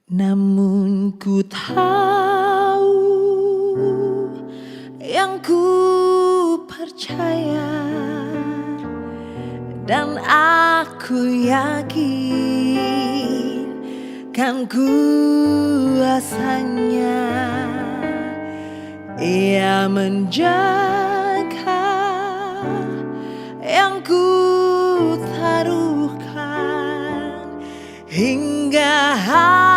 Namun ku tahu yang ku percaya, dan aku yakin kan kuasanya. Ia menjaga yang ku taruhkan hingga harinya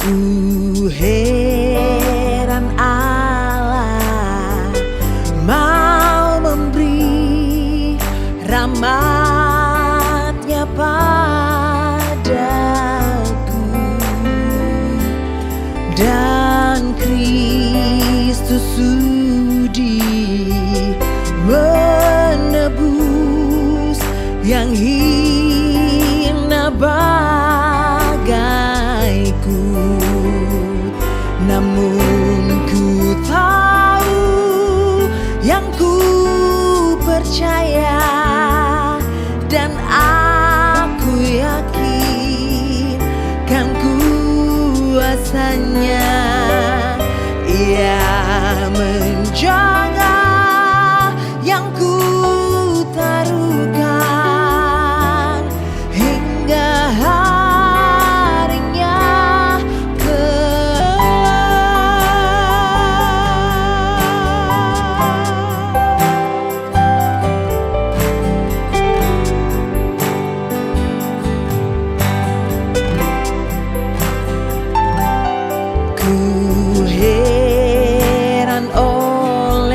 Ku heran Allah mau memberi rahmat-Nya padaku, dan Kristus sudi menebus yang hina bagaiku. Namun ku tahu yang ku percaya, dan aku yakin kan kuasanya. Ia menjaga yang ku taruhkan hingga harinya kelak. Ku heran oleh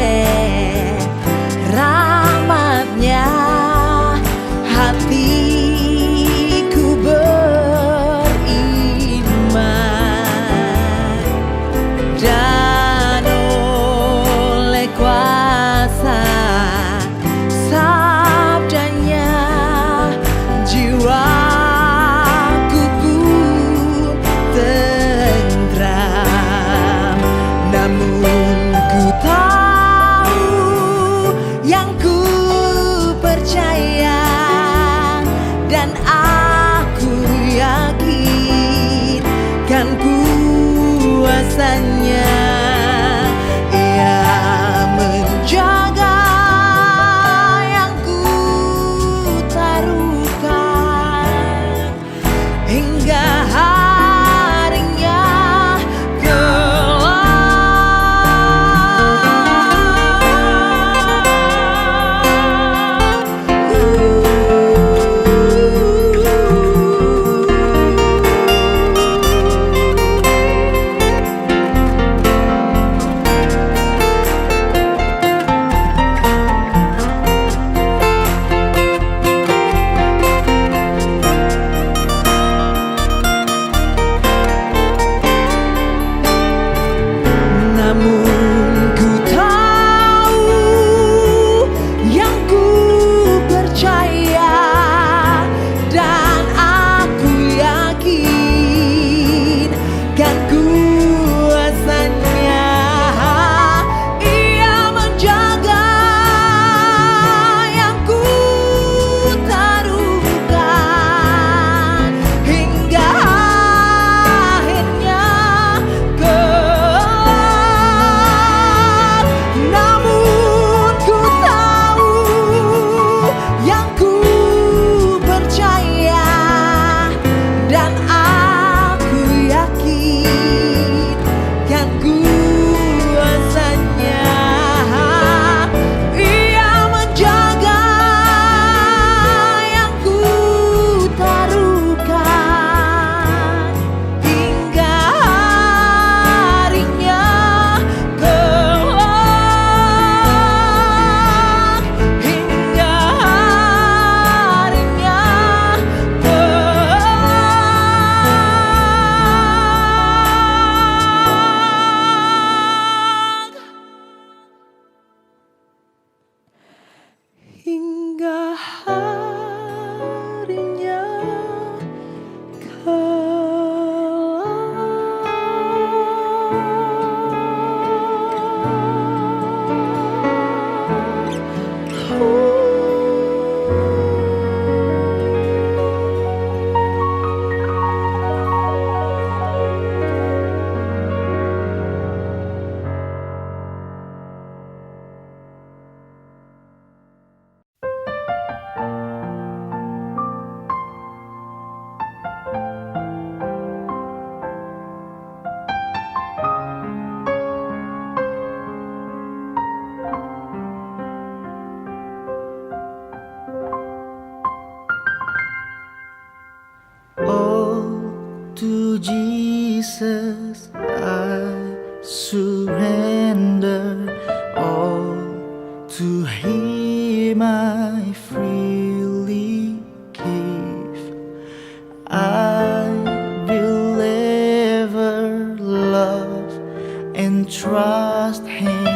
trust Him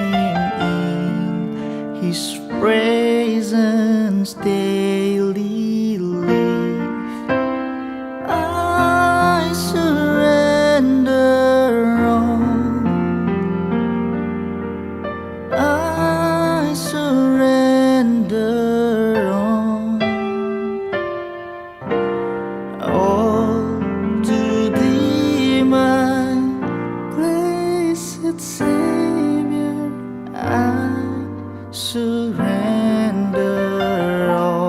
in His presence daily live. I surrender all. I surrender all to Thee, my blessed Savior. I surrender all.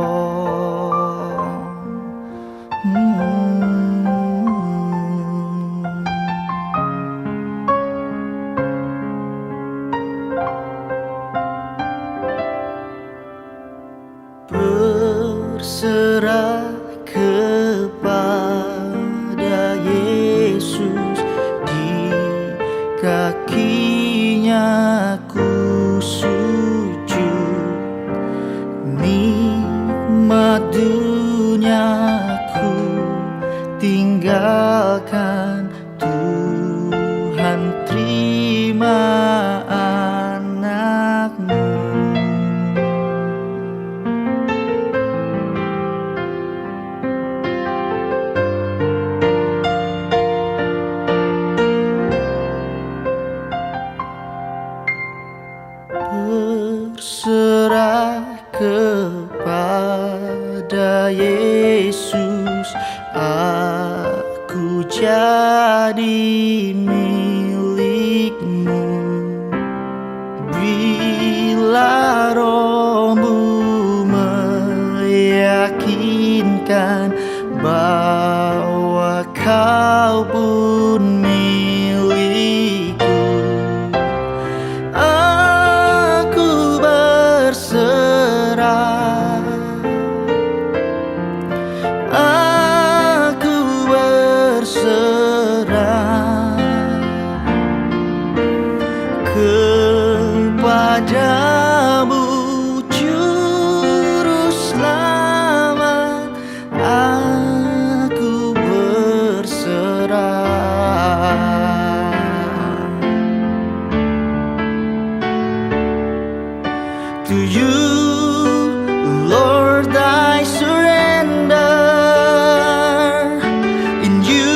Berserah kepada Yesus, di kakinya ku sujud. Nikmat dunia ku tinggalkan, Tuhan terima anak-Mu. Berserah kepada Yesus, aku jadi milik-Mu. Bila Roh-Mu meyakinkan bahwa Kau pun milik-Ku, aku berserah. Aku berserah kepadamu, Juru Selamat. Aku berserah. To You, Lord, I surrender. In You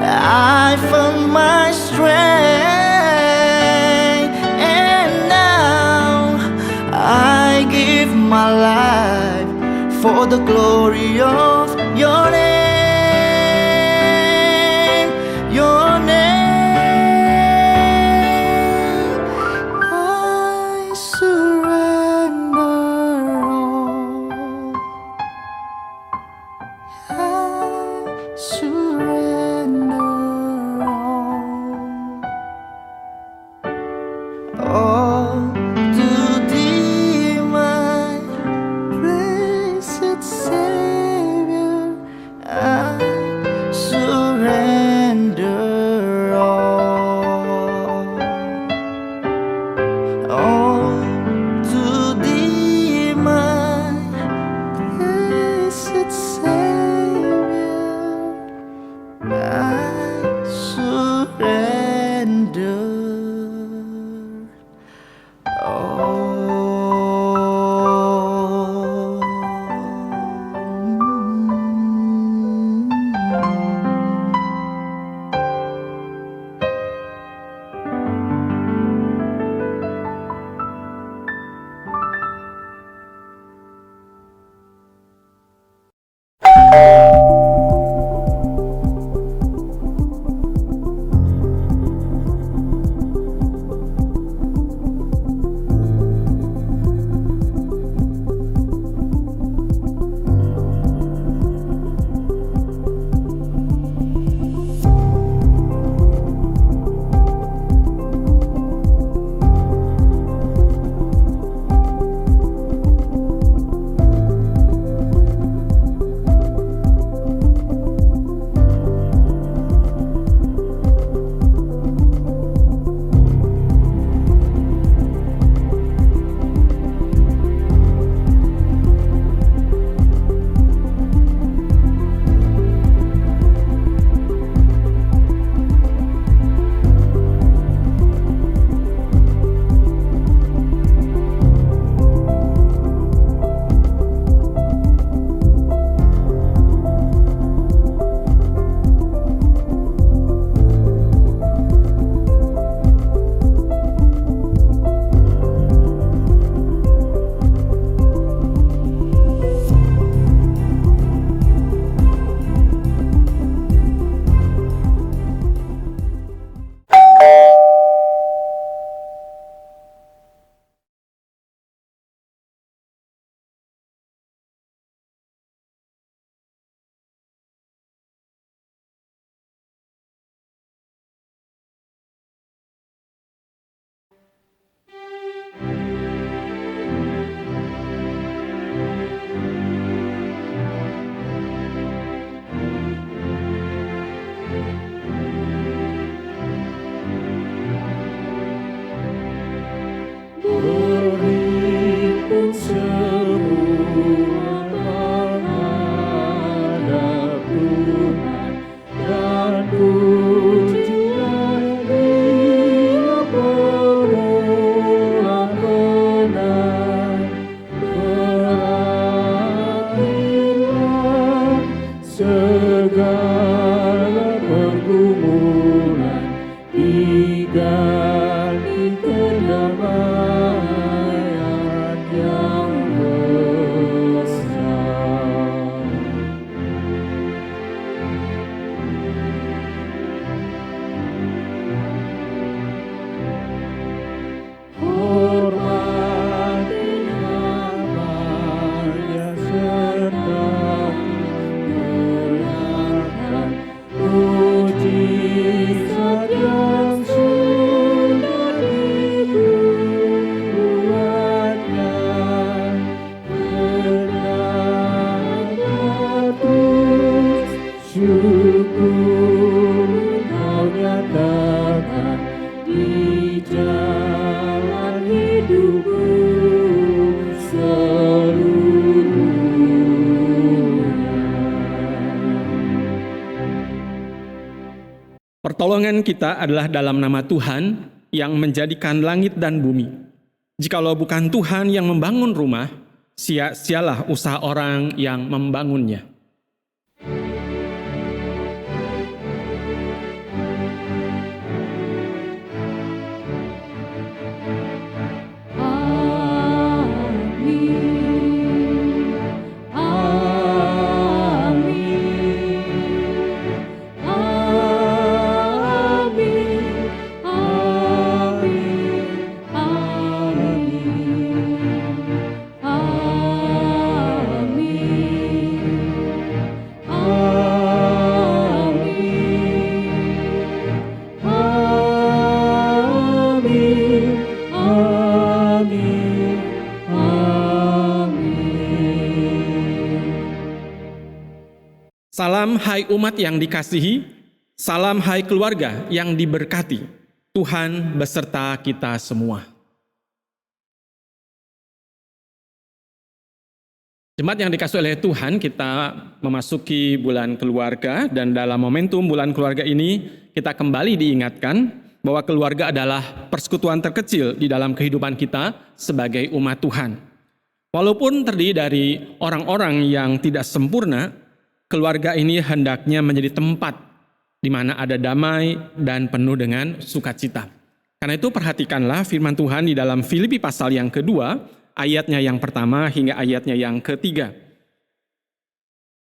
I found my strength, and now I give my life for the glory of Your name. Your name. I surrender. Pertolongan kita adalah dalam nama Tuhan yang menjadikan langit dan bumi. Jikalau bukan Tuhan yang membangun rumah, sia-sialah usaha orang yang membangunnya. Salam hai umat yang dikasihi, salam hai keluarga yang diberkati, Tuhan beserta kita semua. Jemaat yang dikasihi oleh Tuhan, kita memasuki bulan keluarga, dan dalam momentum bulan keluarga ini kita kembali diingatkan bahwa keluarga adalah persekutuan terkecil di dalam kehidupan kita sebagai umat Tuhan. Walaupun terdiri dari orang-orang yang tidak sempurna, keluarga ini hendaknya menjadi tempat di mana ada damai dan penuh dengan sukacita. Karena itu perhatikanlah firman Tuhan di dalam Filipi pasal yang kedua, ayatnya yang pertama hingga ayatnya yang ketiga.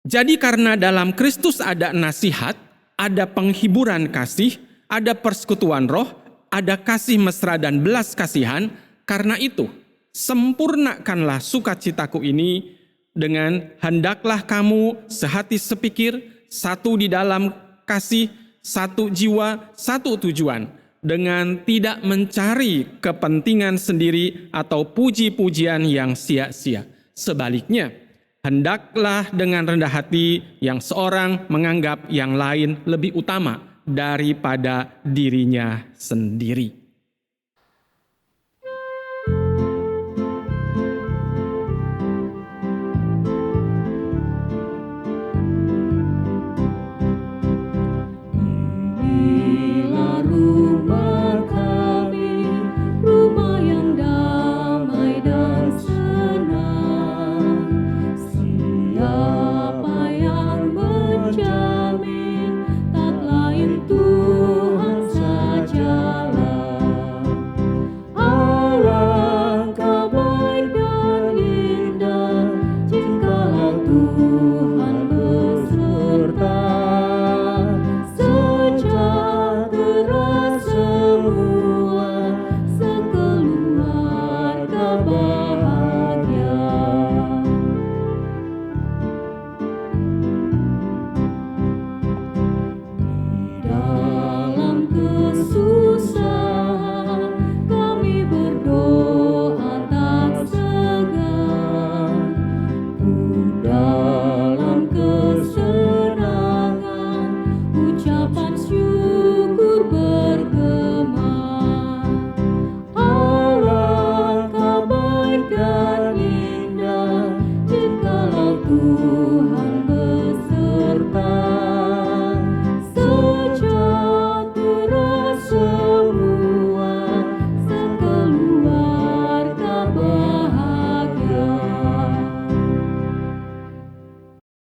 Jadi karena dalam Kristus ada nasihat, ada penghiburan kasih, ada persekutuan roh, ada kasih mesra dan belas kasihan, karena itu sempurnakanlah sukacitaku ini dengan hendaklah kamu sehati sepikir, satu di dalam kasih, satu jiwa, satu tujuan, dengan tidak mencari kepentingan sendiri atau puji-pujian yang sia-sia. Sebaliknya, hendaklah dengan rendah hati yang seorang menganggap yang lain lebih utama daripada dirinya sendiri.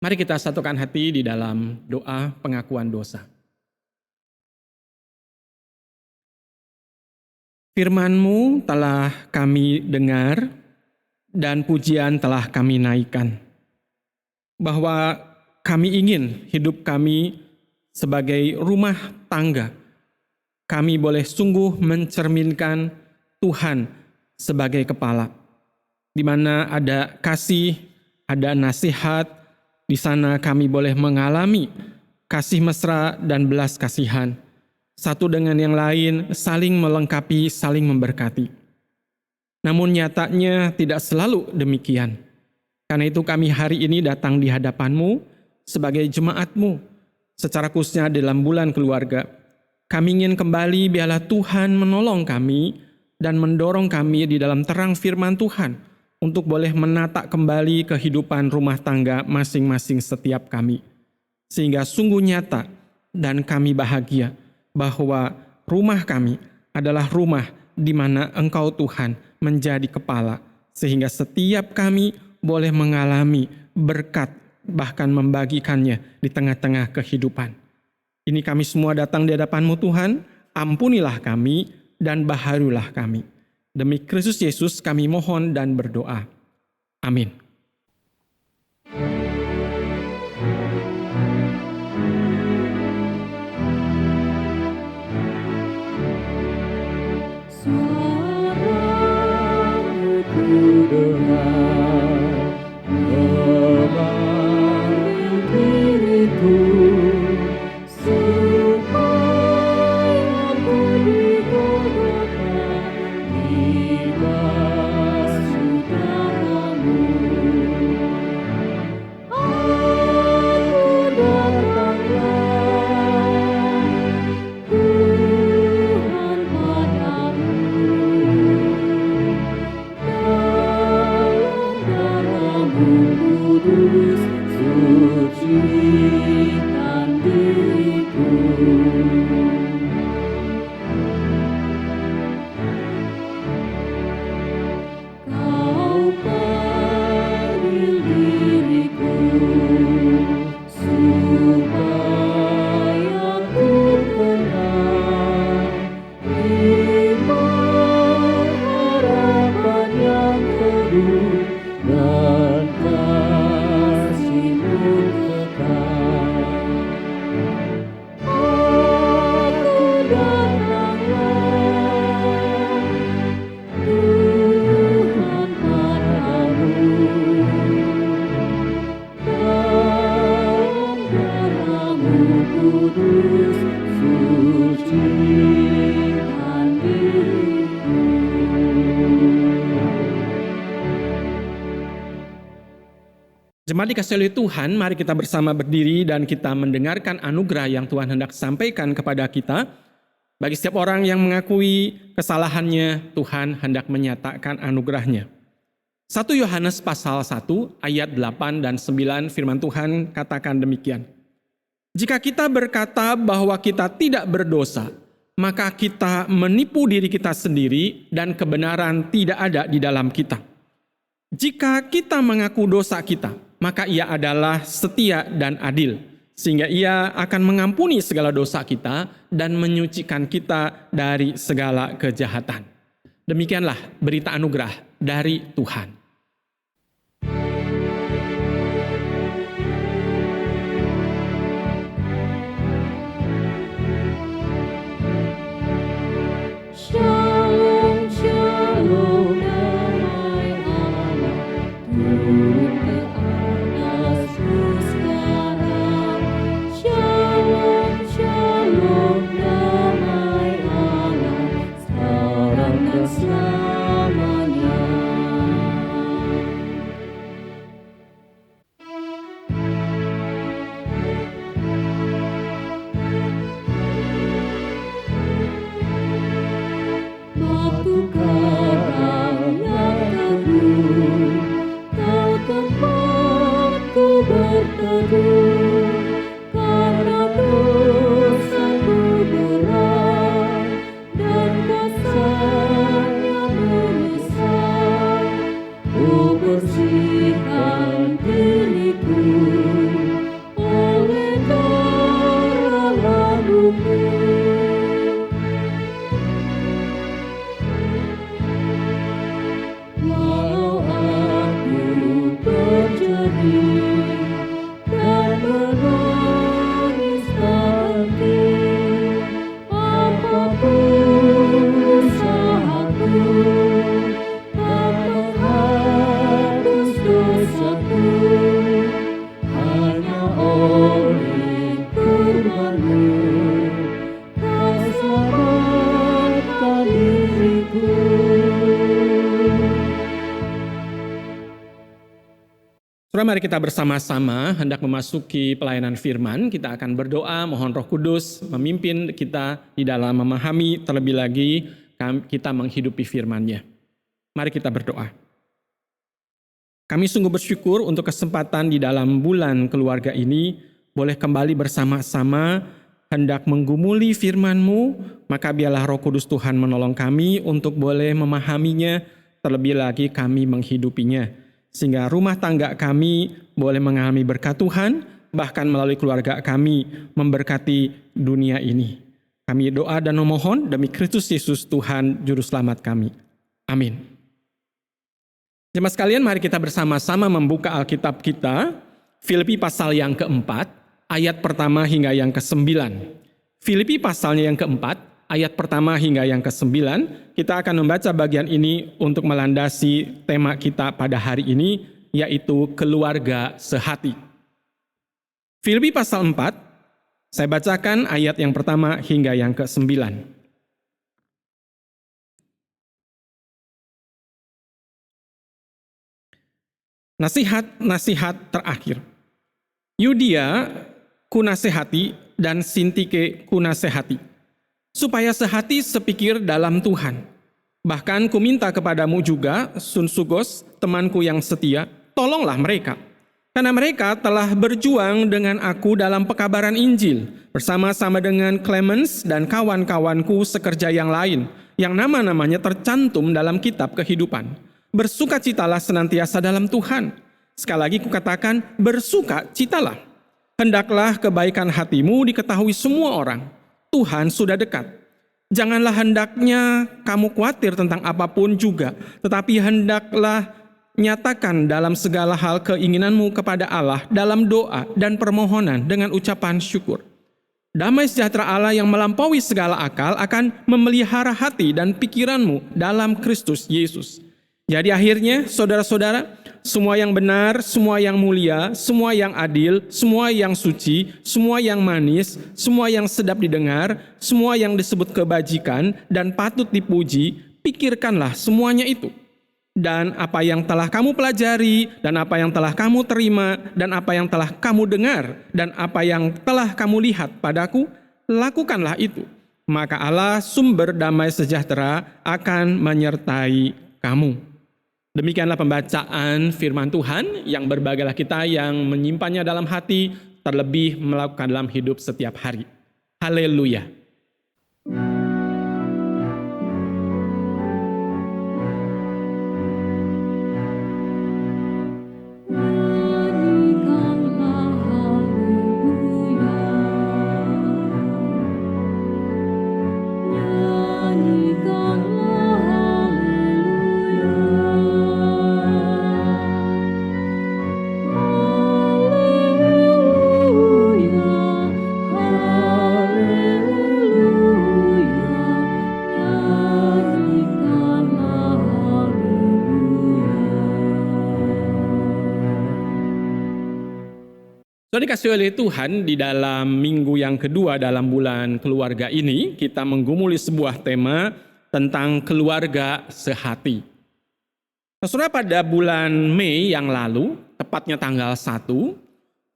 Mari kita satukan hati di dalam doa pengakuan dosa. Firman-Mu telah kami dengar dan pujian telah kami naikkan, bahwa kami ingin hidup kami sebagai rumah tangga. Kami boleh sungguh mencerminkan Tuhan sebagai kepala, di mana ada kasih, ada nasihat. Di sana kami boleh mengalami kasih mesra dan belas kasihan. Satu dengan yang lain saling melengkapi, saling memberkati. Namun nyatanya tidak selalu demikian. Karena itu kami hari ini datang di hadapan-Mu sebagai jemaat-Mu. Secara khususnya dalam bulan keluarga. Kami ingin kembali biarlah Tuhan menolong kami dan mendorong kami di dalam terang firman Tuhan untuk boleh menata kembali kehidupan rumah tangga masing-masing setiap kami. Sehingga sungguh nyata dan kami bahagia bahwa rumah kami adalah rumah di mana Engkau Tuhan menjadi kepala, sehingga setiap kami boleh mengalami berkat, bahkan membagikannya di tengah-tengah kehidupan. Ini kami semua datang di hadapan-Mu Tuhan, ampunilah kami dan baharulah kami. Demi Kristus Yesus kami mohon dan berdoa. Amin. Jemaat dikasihi oleh Tuhan, mari kita bersama berdiri dan kita mendengarkan anugerah yang Tuhan hendak sampaikan kepada kita. Bagi setiap orang yang mengakui kesalahannya, Tuhan hendak menyatakan anugerahnya. 1 Yohanes pasal 1 ayat 8 dan 9 firman Tuhan katakan demikian. Jika kita berkata bahwa kita tidak berdosa, maka kita menipu diri kita sendiri dan kebenaran tidak ada di dalam kita. Jika kita mengaku dosa kita, maka Ia adalah setia dan adil, sehingga Ia akan mengampuni segala dosa kita dan menyucikan kita dari segala kejahatan. Demikianlah berita anugerah dari Tuhan. Shalom, shalom, damai Allah turun ke atasmu sekarang. Shalom, shalom, damai Allah sekarang dan selamanya. Batu karang yang teguh, Kau tempatku berteduh, karena dosaku berat dan kasarnya menyesal. Oh, bersihkan diriku oleh darah labumu. Walau aku berjedih dan menangis nanti, apapun usahaku tak menghapus dosaku, hanya oleh firman-Mu Kau selamatkan diriku. Saudara, mari kita bersama-sama hendak memasuki pelayanan firman. Kita akan berdoa, mohon Roh Kudus memimpin kita di dalam memahami terlebih lagi kita menghidupi firman-Nya. Mari kita berdoa. Kami sungguh bersyukur untuk kesempatan di dalam bulan keluarga ini boleh kembali bersama-sama hendak menggumuli firman-Mu, maka biarlah Roh Kudus Tuhan menolong kami untuk boleh memahaminya, terlebih lagi kami menghidupinya. Sehingga rumah tangga kami boleh mengalami berkat Tuhan, bahkan melalui keluarga kami memberkati dunia ini. Kami doa dan memohon demi Kristus Yesus Tuhan Juru Selamat kami. Amin. Jemaat sekalian, mari kita bersama-sama membuka Alkitab kita, Filipi pasal yang keempat, ayat pertama hingga yang ke-9. Filipi pasalnya yang keempat, ayat pertama hingga yang ke-9. Kita akan membaca bagian ini untuk melandasi tema kita pada hari ini, yaitu keluarga sehati. Filipi pasal 4, saya bacakan ayat yang pertama hingga yang ke-9. Nasihat terakhir. Yudia kunasehati dan Sintike kunasehati, supaya sehati sepikir dalam Tuhan. Bahkan kuminta kepadamu juga, Sunsugos, temanku yang setia, tolonglah mereka. Karena mereka telah berjuang dengan aku dalam pekabaran Injil, bersama-sama dengan Clemens dan kawan-kawanku sekerja yang lain, yang nama-namanya tercantum dalam kitab kehidupan. Bersukacitalah senantiasa dalam Tuhan. Sekali lagi kukatakan, bersukacitalah. Hendaklah kebaikan hatimu diketahui semua orang. Tuhan sudah dekat. Janganlah hendaknya kamu khawatir tentang apapun juga, tetapi hendaklah nyatakan dalam segala hal keinginanmu kepada Allah dalam doa dan permohonan dengan ucapan syukur. Damai sejahtera Allah yang melampaui segala akal akan memelihara hati dan pikiranmu dalam Kristus Yesus. Jadi akhirnya, saudara-saudara, semua yang benar, semua yang mulia, semua yang adil, semua yang suci, semua yang manis, semua yang sedap didengar, semua yang disebut kebajikan dan patut dipuji, pikirkanlah semuanya itu. Dan apa yang telah kamu pelajari, dan apa yang telah kamu terima, dan apa yang telah kamu dengar, dan apa yang telah kamu lihat padaku, lakukanlah itu. Maka Allah sumber damai sejahtera akan menyertai kamu. Demikianlah pembacaan firman Tuhan, yang berbahagialah kita yang menyimpannya dalam hati, terlebih melakukan dalam hidup setiap hari. Haleluya. Saudara dikasihi oleh Tuhan, di dalam minggu yang kedua dalam bulan keluarga ini, kita menggumuli sebuah tema tentang keluarga sehati. Saudara, pada bulan Mei yang lalu, tepatnya tanggal 1,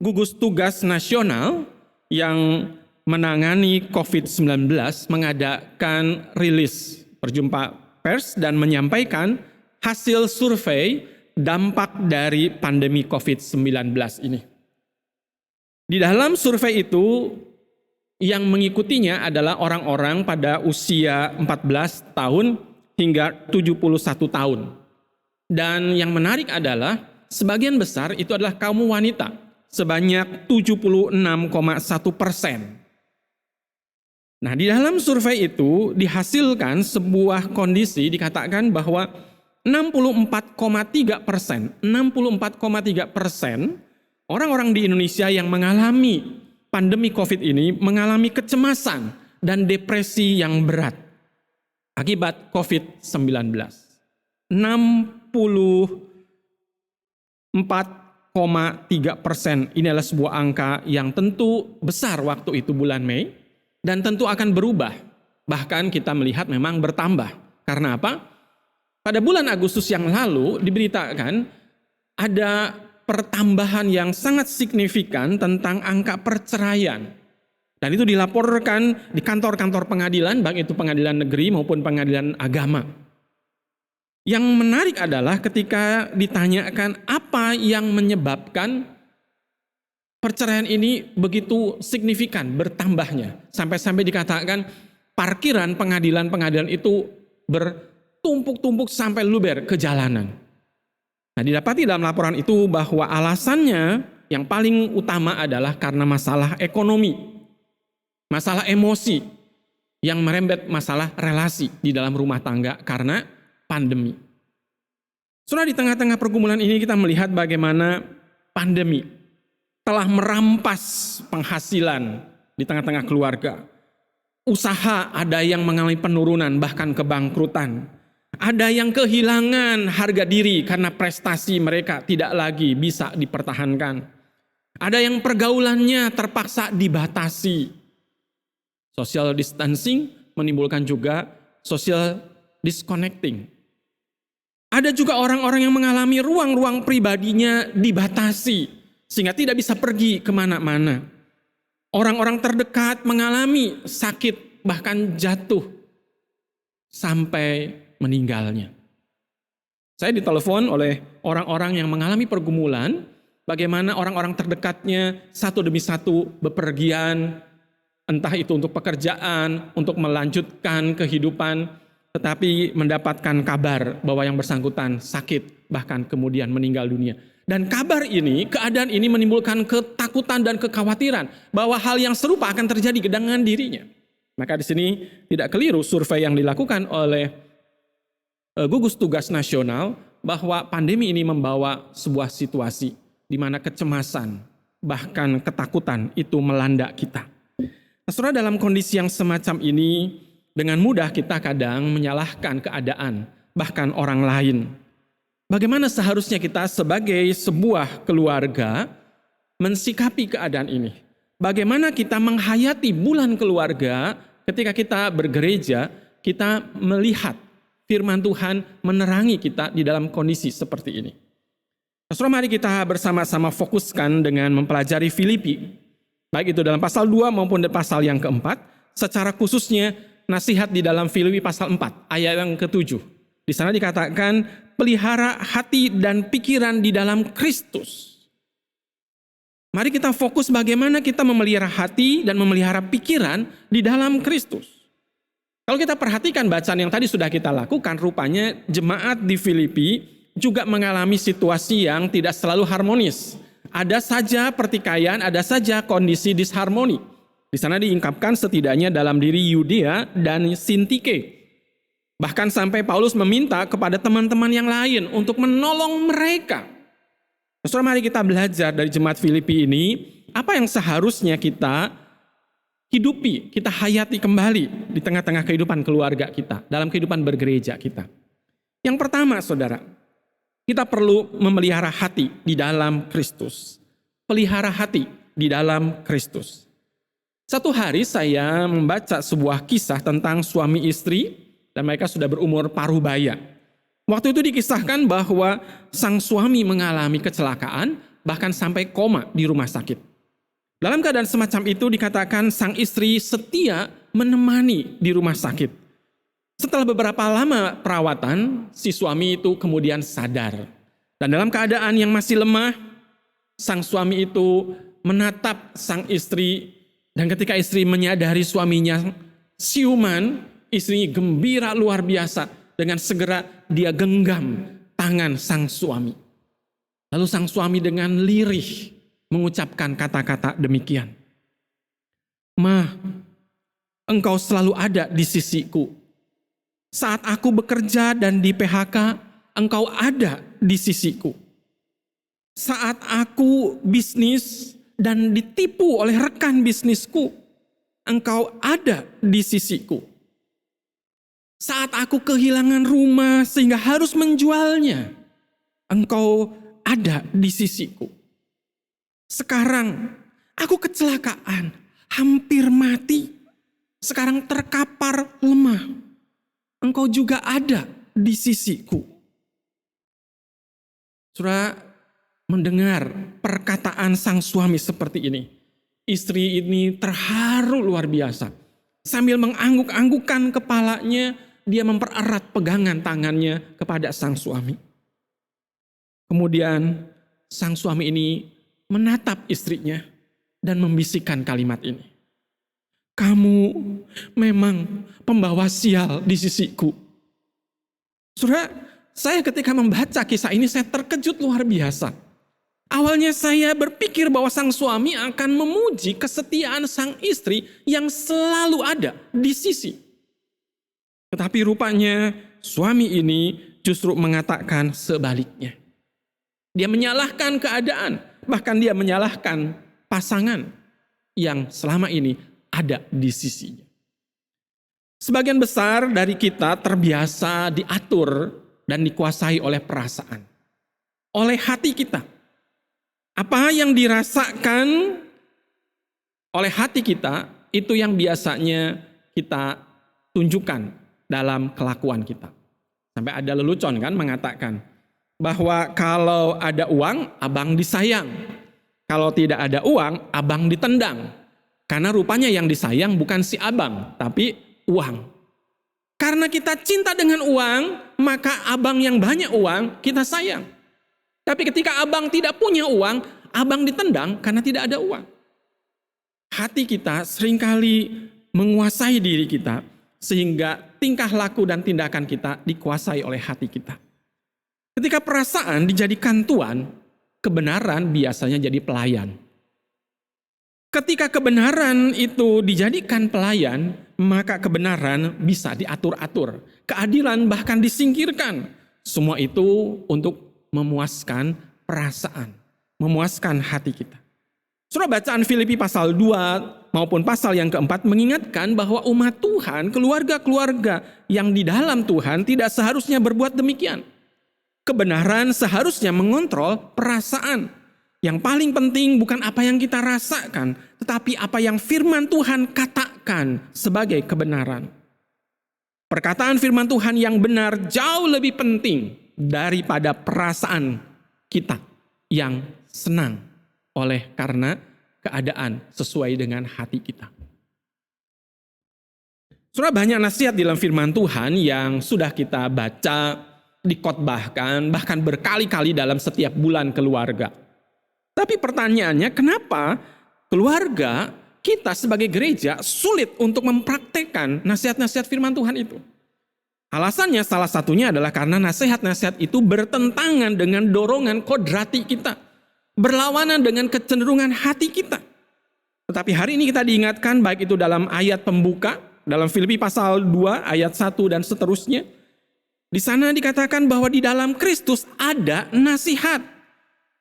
gugus tugas nasional yang menangani COVID-19 mengadakan rilis perjumpaan pers dan menyampaikan hasil survei dampak dari pandemi COVID-19 ini. Di dalam survei itu, yang mengikutinya adalah orang-orang pada usia 14 tahun hingga 71 tahun. Dan yang menarik adalah, sebagian besar itu adalah kaum wanita, sebanyak 76,1%. Nah, di dalam survei itu dihasilkan sebuah kondisi, dikatakan bahwa 64,3% orang-orang di Indonesia yang mengalami pandemi COVID ini mengalami kecemasan dan depresi yang berat akibat COVID-19. 64,3%, ini adalah sebuah angka yang tentu besar waktu itu bulan Mei, dan tentu akan berubah. Bahkan kita melihat memang bertambah. Karena apa? Pada bulan Agustus yang lalu diberitakan ada pertambahan yang sangat signifikan tentang angka perceraian. Dan itu dilaporkan di kantor-kantor pengadilan, baik itu pengadilan negeri maupun pengadilan agama. Yang menarik adalah ketika ditanyakan apa yang menyebabkan perceraian ini begitu signifikan bertambahnya. Sampai-sampai dikatakan parkiran pengadilan-pengadilan itu bertumpuk-tumpuk sampai luber ke jalanan. Nah, didapati dalam laporan itu bahwa alasannya yang paling utama adalah karena masalah ekonomi, masalah emosi yang merembet masalah relasi di dalam rumah tangga karena pandemi. Saudara, di tengah-tengah pergumulan ini kita melihat bagaimana pandemi telah merampas penghasilan di tengah-tengah keluarga. Usaha ada yang mengalami penurunan bahkan kebangkrutan. Ada yang kehilangan harga diri karena prestasi mereka tidak lagi bisa dipertahankan. Ada yang pergaulannya terpaksa dibatasi. Social distancing menimbulkan juga social disconnecting. Ada juga orang-orang yang mengalami ruang-ruang pribadinya dibatasi sehingga tidak bisa pergi kemana-mana. Orang-orang terdekat mengalami sakit bahkan jatuh sampai meninggalnya. Saya ditelepon oleh orang-orang yang mengalami pergumulan, bagaimana orang-orang terdekatnya satu demi satu bepergian, entah itu untuk pekerjaan, untuk melanjutkan kehidupan, tetapi mendapatkan kabar bahwa yang bersangkutan sakit, bahkan kemudian meninggal dunia. Dan kabar ini, keadaan ini menimbulkan ketakutan dan kekhawatiran bahwa hal yang serupa akan terjadi dengan dirinya. Maka di sini tidak keliru survei yang dilakukan oleh gugus tugas nasional bahwa pandemi ini membawa sebuah situasi di mana kecemasan, bahkan ketakutan itu melanda kita. Nah, saudara, dalam kondisi yang semacam ini, dengan mudah kita kadang menyalahkan keadaan, bahkan orang lain. Bagaimana seharusnya kita sebagai sebuah keluarga mensikapi keadaan ini? Bagaimana kita menghayati bulan keluarga ketika kita bergereja, kita melihat firman Tuhan menerangi kita di dalam kondisi seperti ini. Saudara, mari kita bersama-sama fokuskan dengan mempelajari Filipi, baik itu dalam pasal 2 maupun di pasal yang keempat, secara khususnya nasihat di dalam Filipi pasal 4 ayat yang ke-7. Di sana dikatakan, pelihara hati dan pikiran di dalam Kristus. Mari kita fokus bagaimana kita memelihara hati dan memelihara pikiran di dalam Kristus. Kalau kita perhatikan bacaan yang tadi sudah kita lakukan, rupanya jemaat di Filipi juga mengalami situasi yang tidak selalu harmonis. Ada saja pertikaian, ada saja kondisi disharmoni. Di sana diungkapkan setidaknya dalam diri Yudea dan Sintike. Bahkan sampai Paulus meminta kepada teman-teman yang lain untuk menolong mereka. Saudara, mari kita belajar dari jemaat Filipi ini, apa yang seharusnya kita hidupi, kita hayati kembali di tengah-tengah kehidupan keluarga kita, dalam kehidupan bergereja kita. Yang pertama, saudara, kita perlu memelihara hati di dalam Kristus. Pelihara hati di dalam Kristus. Satu hari saya membaca sebuah kisah tentang suami istri dan mereka sudah berumur paruh baya. Waktu itu dikisahkan bahwa sang suami mengalami kecelakaan bahkan sampai koma di rumah sakit. Dalam keadaan semacam itu dikatakan sang istri setia menemani di rumah sakit. Setelah beberapa lama perawatan, si suami itu kemudian sadar. Dan dalam keadaan yang masih lemah, sang suami itu menatap sang istri. Dan ketika istri menyadari suaminya siuman, istri gembira luar biasa. Dengan segera dia genggam tangan sang suami. Lalu sang suami dengan lirih mengucapkan kata-kata demikian. "Ma, engkau selalu ada di sisiku. Saat aku bekerja dan di PHK, engkau ada di sisiku. Saat aku bisnis dan ditipu oleh rekan bisnisku, engkau ada di sisiku. Saat aku kehilangan rumah sehingga harus menjualnya, engkau ada di sisiku. Sekarang aku kecelakaan, hampir mati. Sekarang terkapar lemah. Engkau juga ada di sisiku." Saudara, mendengar perkataan sang suami seperti ini, istri ini terharu luar biasa. Sambil mengangguk-anggukkan kepalanya, dia mempererat pegangan tangannya kepada sang suami. Kemudian sang suami ini menatap istrinya dan membisikkan kalimat ini. Kamu memang pembawa sial di sisiku. Saudara, saya ketika membaca kisah ini saya terkejut luar biasa. Awalnya saya berpikir bahwa sang suami akan memuji kesetiaan sang istri yang selalu ada di sisi. Tetapi rupanya suami ini justru mengatakan sebaliknya. Dia menyalahkan keadaan, bahkan dia menyalahkan pasangan yang selama ini ada di sisinya. Sebagian besar dari kita terbiasa diatur dan dikuasai oleh perasaan, oleh hati kita. Apa yang dirasakan oleh hati kita, itu yang biasanya kita tunjukkan dalam kelakuan kita. Sampai ada lelucon kan mengatakan bahwa kalau ada uang, abang disayang. Kalau tidak ada uang, abang ditendang. Karena rupanya yang disayang bukan si abang, tapi uang. Karena kita cinta dengan uang, maka abang yang banyak uang kita sayang. Tapi ketika abang tidak punya uang, abang ditendang karena tidak ada uang. Hati kita seringkali menguasai diri kita, sehingga tingkah laku dan tindakan kita dikuasai oleh hati kita. Ketika perasaan dijadikan tuan, kebenaran biasanya jadi pelayan. Ketika kebenaran itu dijadikan pelayan, maka kebenaran bisa diatur-atur. Keadilan bahkan disingkirkan. Semua itu untuk memuaskan perasaan, memuaskan hati kita. Surah bacaan Filipi pasal 2 maupun pasal yang keempat mengingatkan bahwa umat Tuhan, keluarga-keluarga yang di dalam Tuhan tidak seharusnya berbuat demikian. Kebenaran seharusnya mengontrol perasaan. Yang paling penting bukan apa yang kita rasakan, tetapi apa yang firman Tuhan katakan sebagai kebenaran. Perkataan firman Tuhan yang benar jauh lebih penting daripada perasaan kita yang senang oleh karena keadaan sesuai dengan hati kita. Saudara, banyak nasihat dalam firman Tuhan yang sudah kita baca, dikhotbahkan, bahkan berkali-kali dalam setiap bulan keluarga. Tapi pertanyaannya, kenapa keluarga kita sebagai gereja sulit untuk mempraktekkan nasihat-nasihat firman Tuhan itu? Alasannya salah satunya adalah karena nasihat-nasihat itu bertentangan dengan dorongan kodrati kita. Berlawanan dengan kecenderungan hati kita. Tetapi hari ini kita diingatkan baik itu dalam ayat pembuka, dalam Filipi pasal 2 ayat 1 dan seterusnya. Di sana dikatakan bahwa di dalam Kristus ada nasihat.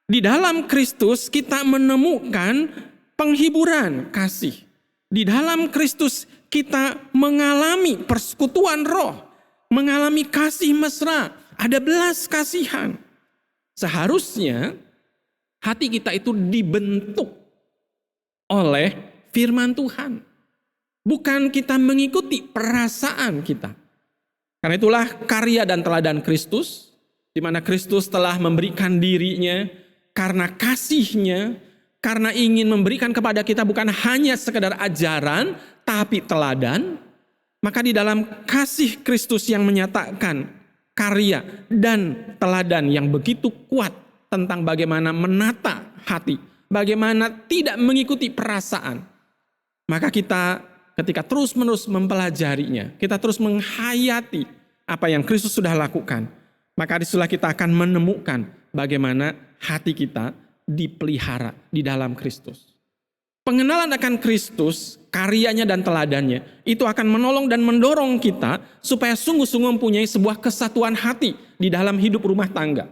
Di dalam Kristus kita menemukan penghiburan kasih. Di dalam Kristus kita mengalami persekutuan roh, mengalami kasih mesra, ada belas kasihan. Seharusnya hati kita itu dibentuk oleh firman Tuhan. Bukan kita mengikuti perasaan kita. Karena itulah karya dan teladan Kristus, di mana Kristus telah memberikan dirinya karena kasihnya, karena ingin memberikan kepada kita bukan hanya sekedar ajaran, tapi teladan. Maka di dalam kasih Kristus yang menyatakan karya dan teladan yang begitu kuat tentang bagaimana menata hati, bagaimana tidak mengikuti perasaan. Maka kita ketika terus-menerus mempelajarinya, kita terus menghayati apa yang Kristus sudah lakukan, maka disitulah kita akan menemukan bagaimana hati kita dipelihara di dalam Kristus. Pengenalan akan Kristus, karyanya dan teladannya, itu akan menolong dan mendorong kita supaya sungguh-sungguh mempunyai sebuah kesatuan hati di dalam hidup rumah tangga.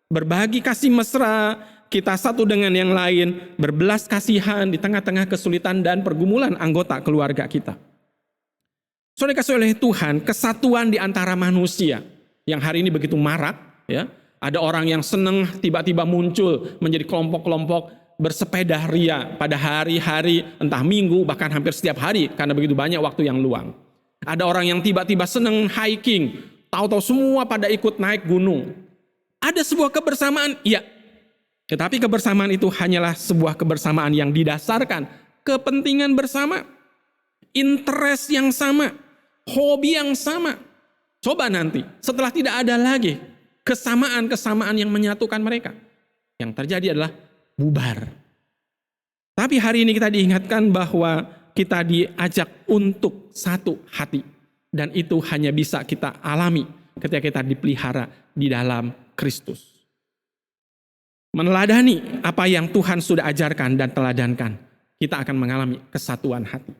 Berbagi kasih mesra, kita satu dengan yang lain, berbelas kasihan di tengah-tengah kesulitan dan pergumulan anggota keluarga kita. Saudara kasih oleh Tuhan, kesatuan di antara manusia yang hari ini begitu marak, ya. Ada orang yang senang tiba-tiba muncul menjadi kelompok-kelompok bersepeda ria pada hari-hari, entah minggu, bahkan hampir setiap hari karena begitu banyak waktu yang luang. Ada orang yang tiba-tiba senang hiking, tahu-tahu semua pada ikut naik gunung. Ada sebuah kebersamaan, iya. Tetapi kebersamaan itu hanyalah sebuah kebersamaan yang didasarkan kepentingan bersama, interest yang sama, hobi yang sama. Coba nanti, setelah tidak ada lagi kesamaan-kesamaan yang menyatukan mereka, yang terjadi adalah bubar. Tapi hari ini kita diingatkan bahwa kita diajak untuk satu hati. Dan itu hanya bisa kita alami ketika kita dipelihara di dalam Kristus. Meneladani apa yang Tuhan sudah ajarkan dan teladankan, kita akan mengalami kesatuan hati.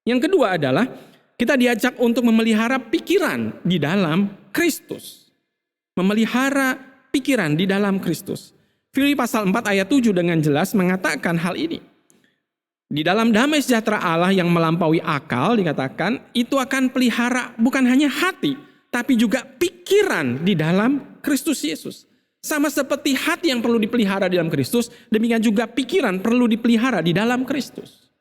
Yang kedua adalah kita diajak untuk memelihara pikiran di dalam Kristus. Memelihara pikiran di dalam Kristus. Filipi pasal 4 ayat 7 dengan jelas mengatakan hal ini. Di dalam damai sejahtera Allah yang melampaui akal dikatakan itu akan pelihara bukan hanya hati tapi juga pikiran di dalam Kristus Yesus. Sama seperti hati yang perlu dipelihara di dalam Kristus, demikian juga pikiran perlu dipelihara di dalam Kristus.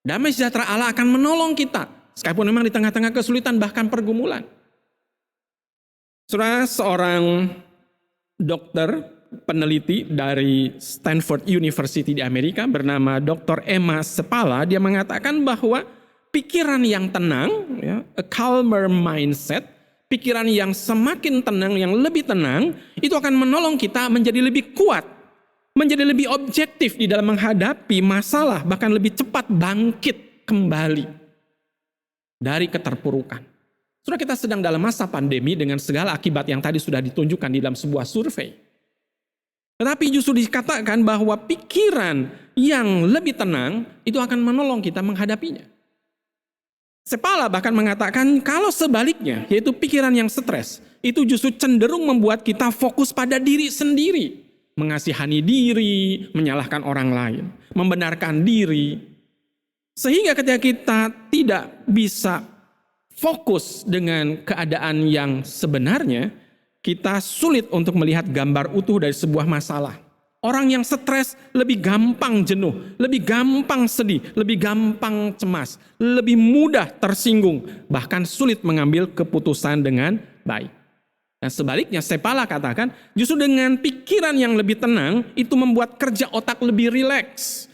Damai sejahtera Allah akan menolong kita sekalipun memang di tengah-tengah kesulitan bahkan pergumulan. Saudara, seorang dokter peneliti dari Stanford University di Amerika bernama Dr. Emma Seppala, dia mengatakan bahwa pikiran yang tenang, ya, a calmer mindset, pikiran yang semakin tenang, yang lebih tenang, itu akan menolong kita menjadi lebih kuat, menjadi lebih objektif di dalam menghadapi masalah, bahkan lebih cepat bangkit kembali dari keterpurukan. Saudara, kita sedang dalam masa pandemi dengan segala akibat yang tadi sudah ditunjukkan di dalam sebuah survei. Tetapi justru dikatakan bahwa pikiran yang lebih tenang itu akan menolong kita menghadapinya. Seppala bahkan mengatakan kalau sebaliknya, yaitu pikiran yang stres, itu justru cenderung membuat kita fokus pada diri sendiri. Mengasihani diri, menyalahkan orang lain, membenarkan diri. Sehingga ketika kita tidak bisa fokus dengan keadaan yang sebenarnya, kita sulit untuk melihat gambar utuh dari sebuah masalah. Orang yang stres lebih gampang jenuh, lebih gampang sedih, lebih gampang cemas, lebih mudah tersinggung, bahkan sulit mengambil keputusan dengan baik. Dan sebaliknya, Seppala katakan, justru dengan pikiran yang lebih tenang, itu membuat kerja otak lebih rileks.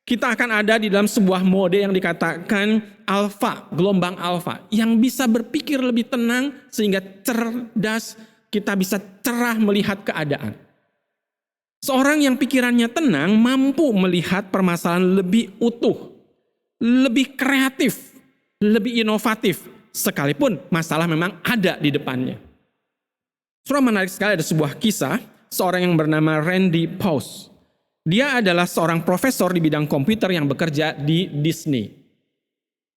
Kita akan ada di dalam sebuah mode yang dikatakan alfa, gelombang alfa, yang bisa berpikir lebih tenang sehingga cerdas, kita bisa cerah melihat keadaan. Seorang yang pikirannya tenang mampu melihat permasalahan lebih utuh, lebih kreatif, lebih inovatif, sekalipun masalah memang ada di depannya. Saudara, menarik sekali ada sebuah kisah seorang yang bernama Randy Pauss. Dia adalah seorang profesor di bidang komputer yang bekerja di Disney.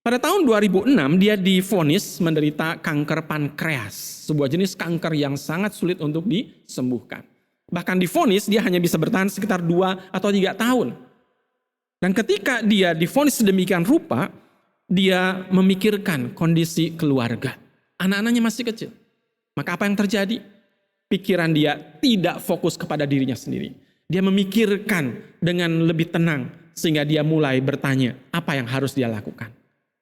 Pada tahun 2006 dia divonis menderita kanker pankreas, sebuah jenis kanker yang sangat sulit untuk disembuhkan. Bahkan divonis dia hanya bisa bertahan sekitar 2 atau 3 tahun. Dan ketika dia divonis sedemikian rupa, dia memikirkan kondisi keluarga. Anak-anaknya masih kecil. Maka apa yang terjadi? Pikiran dia tidak fokus kepada dirinya sendiri. Dia memikirkan dengan lebih tenang sehingga dia mulai bertanya apa yang harus dia lakukan.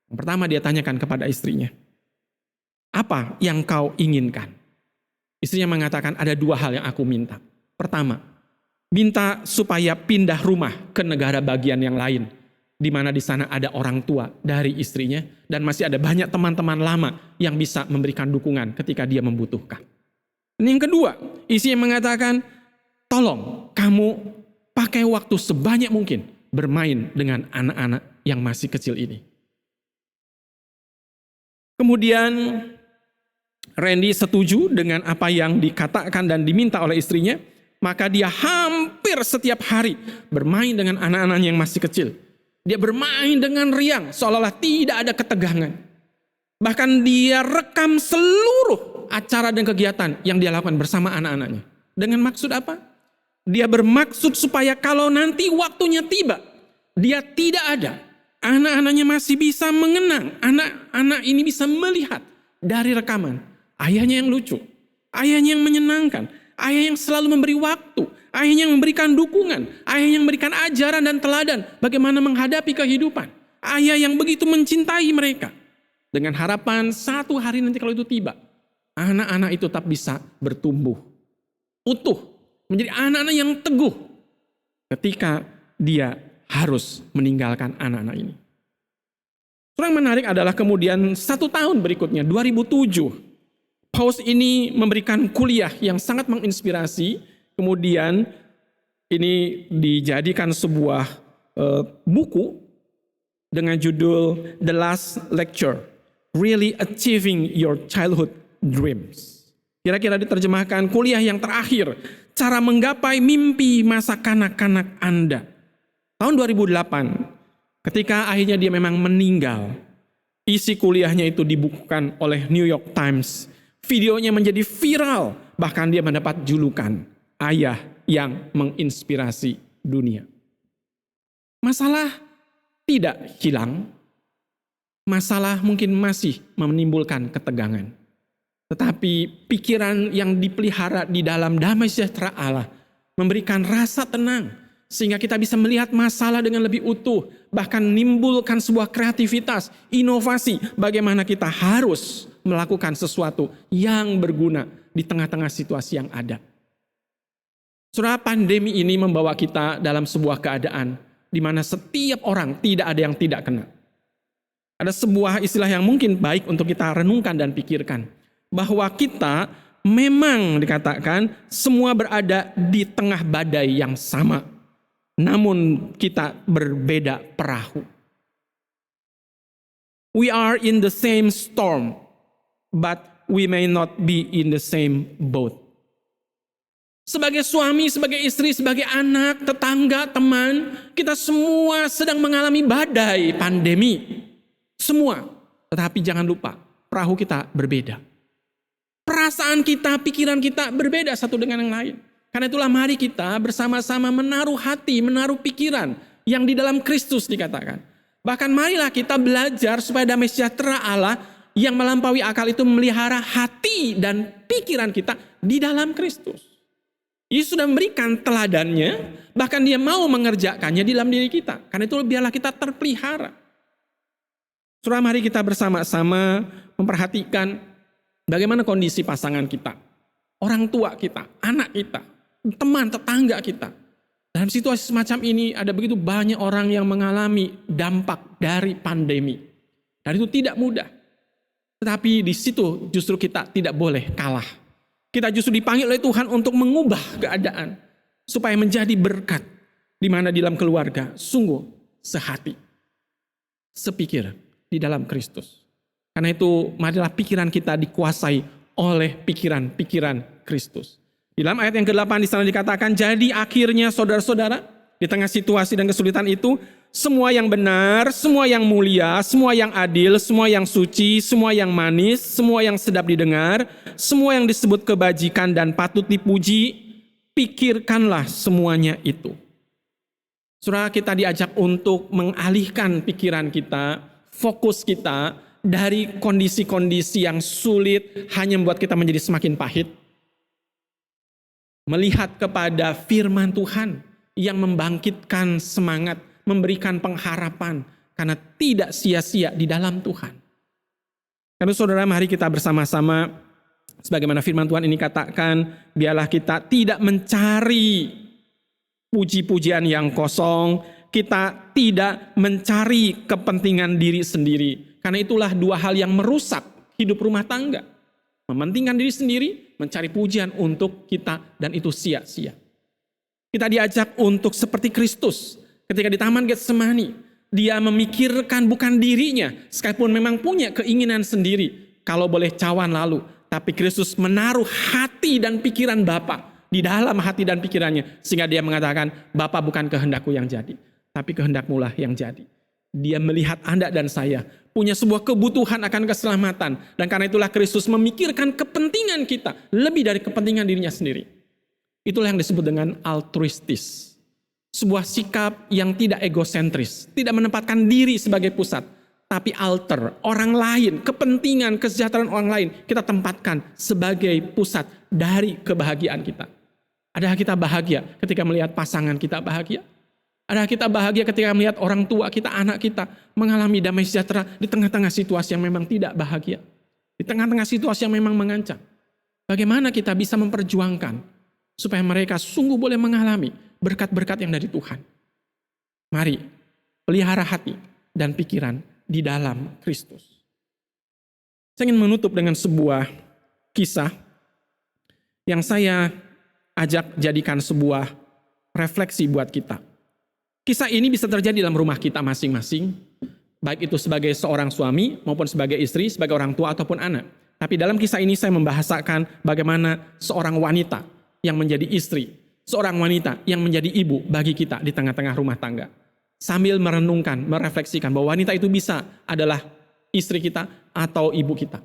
Yang pertama dia tanyakan kepada istrinya, apa yang kau inginkan? Istrinya mengatakan ada 2 hal yang aku minta. Pertama, minta supaya pindah rumah ke negara bagian yang lain, di mana di sana ada orang tua dari istrinya dan masih ada banyak teman-teman lama yang bisa memberikan dukungan ketika dia membutuhkan. Dan yang kedua, istrinya mengatakan, tolong kamu pakai waktu sebanyak mungkin bermain dengan anak-anak yang masih kecil ini. Kemudian Randy setuju dengan apa yang dikatakan dan diminta oleh istrinya, maka dia hampir setiap hari bermain dengan anak-anaknya yang masih kecil. Dia bermain dengan riang, seolah-olah tidak ada ketegangan. Bahkan dia rekam seluruh acara dan kegiatan yang dia lakukan bersama anak-anaknya. Dengan maksud apa? Dia bermaksud supaya kalau nanti waktunya tiba, dia tidak ada. Anak-anaknya masih bisa mengenang, anak-anak ini bisa melihat dari rekaman. Ayahnya yang lucu, ayahnya yang menyenangkan, ayah yang selalu memberi waktu, ayahnya yang memberikan dukungan, ayah yang memberikan ajaran dan teladan bagaimana menghadapi kehidupan. Ayah yang begitu mencintai mereka. Dengan harapan satu hari nanti kalau itu tiba, anak-anak itu tetap bisa bertumbuh, utuh, menjadi anak-anak yang teguh ketika dia harus meninggalkan anak-anak ini. Yang menarik adalah kemudian 1 tahun berikutnya, 2007, Pauss ini memberikan kuliah yang sangat menginspirasi. Kemudian ini dijadikan sebuah buku dengan judul The Last Lecture, Really Achieving Your Childhood Dreams. Kira-kira diterjemahkan kuliah yang terakhir, cara menggapai mimpi masa kanak-kanak Anda. Tahun 2008, ketika akhirnya dia memang meninggal, isi kuliahnya itu dibukukan oleh New York Times. Videonya menjadi viral, bahkan dia mendapat julukan ayah yang menginspirasi dunia. Masalah tidak hilang, masalah mungkin masih menimbulkan ketegangan. Tetapi pikiran yang dipelihara di dalam damai sejahtera Allah memberikan rasa tenang, sehingga kita bisa melihat masalah dengan lebih utuh, bahkan menimbulkan sebuah kreativitas, inovasi, bagaimana kita harus melakukan sesuatu yang berguna di tengah-tengah situasi yang ada. Saudara, pandemi ini membawa kita dalam sebuah keadaan di mana setiap orang tidak ada yang tidak kena. Ada sebuah istilah yang mungkin baik untuk kita renungkan dan pikirkan, bahwa kita memang dikatakan semua berada di tengah badai yang sama, namun kita berbeda perahu. We are in the same storm, but we may not be in the same boat. Sebagai suami, sebagai istri, sebagai anak, tetangga, teman, kita semua sedang mengalami badai pandemi. Semua. Tetapi jangan lupa, perahu kita berbeda. Perasaan kita, pikiran kita berbeda satu dengan yang lain. Karena itulah mari kita bersama-sama menaruh hati, menaruh pikiran yang di dalam Kristus dikatakan. Bahkan marilah kita belajar supaya damai sejahtera Allah yang melampaui akal itu memelihara hati dan pikiran kita di dalam Kristus. Yesus sudah memberikan teladannya, bahkan dia mau mengerjakannya di dalam diri kita. Karena itu biarlah kita terpelihara. Saudara, mari kita bersama-sama memperhatikan bagaimana kondisi pasangan kita, orang tua kita, anak kita, teman, tetangga kita. Dalam situasi semacam ini ada begitu banyak orang yang mengalami dampak dari pandemi. Dan itu tidak mudah. Tetapi di situ justru kita tidak boleh kalah. Kita justru dipanggil oleh Tuhan untuk mengubah keadaan supaya menjadi berkat, di mana di dalam keluarga sungguh sehati, sepikir di dalam Kristus. Karena itu marilah pikiran kita dikuasai oleh pikiran-pikiran Kristus. Di dalam ayat yang ke-8 di sana dikatakan, jadi akhirnya saudara-saudara, di tengah situasi dan kesulitan itu, semua yang benar, semua yang mulia, semua yang adil, semua yang suci, semua yang manis, semua yang sedap didengar, semua yang disebut kebajikan dan patut dipuji, pikirkanlah semuanya itu. Saudara, kita diajak untuk mengalihkan pikiran kita, fokus kita dari kondisi-kondisi yang sulit hanya membuat kita menjadi semakin pahit. Melihat kepada firman Tuhan yang membangkitkan semangat, memberikan pengharapan karena tidak sia-sia di dalam Tuhan. Karena saudara, mari kita bersama-sama sebagaimana firman Tuhan ini katakan, biarlah kita tidak mencari puji-pujian yang kosong, kita tidak mencari kepentingan diri sendiri. Karena itulah dua hal yang merusak hidup rumah tangga. Mementingkan diri sendiri, mencari pujian untuk kita, dan itu sia-sia. Kita diajak untuk seperti Kristus. Ketika di Taman Getsemani, dia memikirkan bukan dirinya, sekalipun memang punya keinginan sendiri. Kalau boleh cawan lalu, tapi Kristus menaruh hati dan pikiran Bapa di dalam hati dan pikirannya. Sehingga dia mengatakan, Bapa bukan kehendakku yang jadi, tapi kehendakmu-lah yang jadi. Dia melihat Anda dan saya punya sebuah kebutuhan akan keselamatan. Dan karena itulah Kristus memikirkan kepentingan kita lebih dari kepentingan dirinya sendiri. Itulah yang disebut dengan altruistis. Sebuah sikap yang tidak egosentris. Tidak menempatkan diri sebagai pusat. Tapi alter, orang lain, kepentingan, kesejahteraan orang lain kita tempatkan sebagai pusat dari kebahagiaan kita. Adakah kita bahagia ketika melihat pasangan kita bahagia? Adakah kita bahagia ketika melihat orang tua kita, anak kita mengalami damai sejahtera di tengah-tengah situasi yang memang tidak bahagia? Di tengah-tengah situasi yang memang mengancam. Bagaimana kita bisa memperjuangkan supaya mereka sungguh boleh mengalami berkat-berkat yang dari Tuhan? Mari, pelihara hati dan pikiran di dalam Kristus. Saya ingin menutup dengan sebuah kisah yang saya ajak jadikan sebuah refleksi buat kita. Kisah ini bisa terjadi dalam rumah kita masing-masing, baik itu sebagai seorang suami maupun sebagai istri, sebagai orang tua ataupun anak. Tapi dalam kisah ini saya membahasakan bagaimana seorang wanita yang menjadi istri, seorang wanita yang menjadi ibu bagi kita di tengah-tengah rumah tangga. Sambil merenungkan, merefleksikan bahwa wanita itu bisa adalah istri kita atau ibu kita.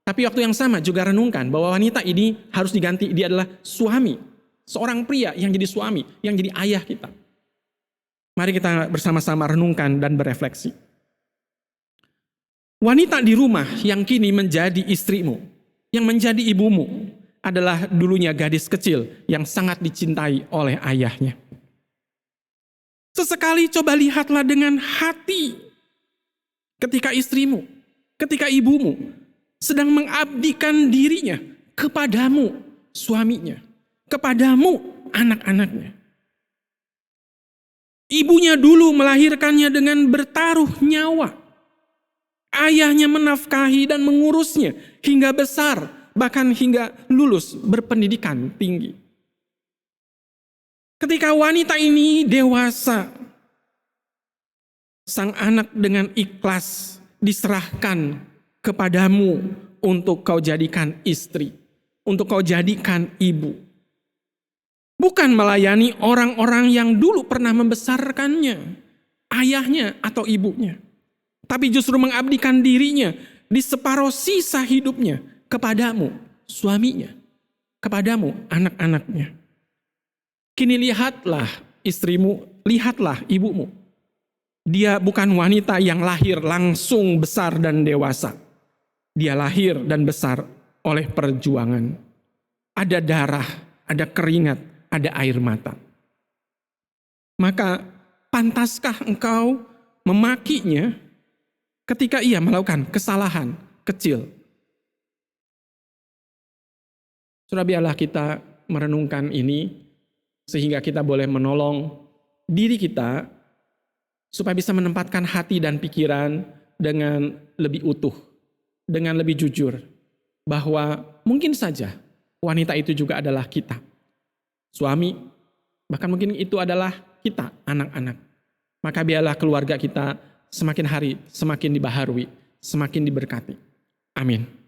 Tapi waktu yang sama juga renungkan bahwa wanita ini harus diganti, dia adalah suami. Seorang pria yang jadi suami, yang jadi ayah kita. Mari kita bersama-sama renungkan dan berefleksi. Wanita di rumah yang kini menjadi istrimu, yang menjadi ibumu, adalah dulunya gadis kecil yang sangat dicintai oleh ayahnya. Sesekali coba lihatlah dengan hati ketika istrimu, ketika ibumu sedang mengabdikan dirinya kepadamu, suaminya, kepadamu, anak-anaknya. Ibunya dulu melahirkannya dengan bertaruh nyawa. Ayahnya menafkahi dan mengurusnya hingga besar, bahkan hingga lulus berpendidikan tinggi. Ketika wanita ini dewasa, sang anak dengan ikhlas diserahkan kepadamu untuk kau jadikan istri, untuk kau jadikan ibu. Bukan melayani orang-orang yang dulu pernah membesarkannya, ayahnya atau ibunya. Tapi justru mengabdikan dirinya di separuh sisa hidupnya kepadamu, suaminya, kepadamu, anak-anaknya. Kini lihatlah istrimu, lihatlah ibumu. Dia bukan wanita yang lahir langsung besar dan dewasa. Dia lahir dan besar oleh perjuangan. Ada darah, ada keringat, ada air mata. Maka pantaskah engkau memakinya ketika ia melakukan kesalahan kecil? Saudara, biarlah kita merenungkan ini sehingga kita boleh menolong diri kita supaya bisa menempatkan hati dan pikiran dengan lebih utuh, dengan lebih jujur, bahwa mungkin saja wanita itu juga adalah kita. Suami, bahkan mungkin itu adalah kita, anak-anak. Maka biarlah keluarga kita semakin hari semakin dibaharui, semakin diberkati. Amin.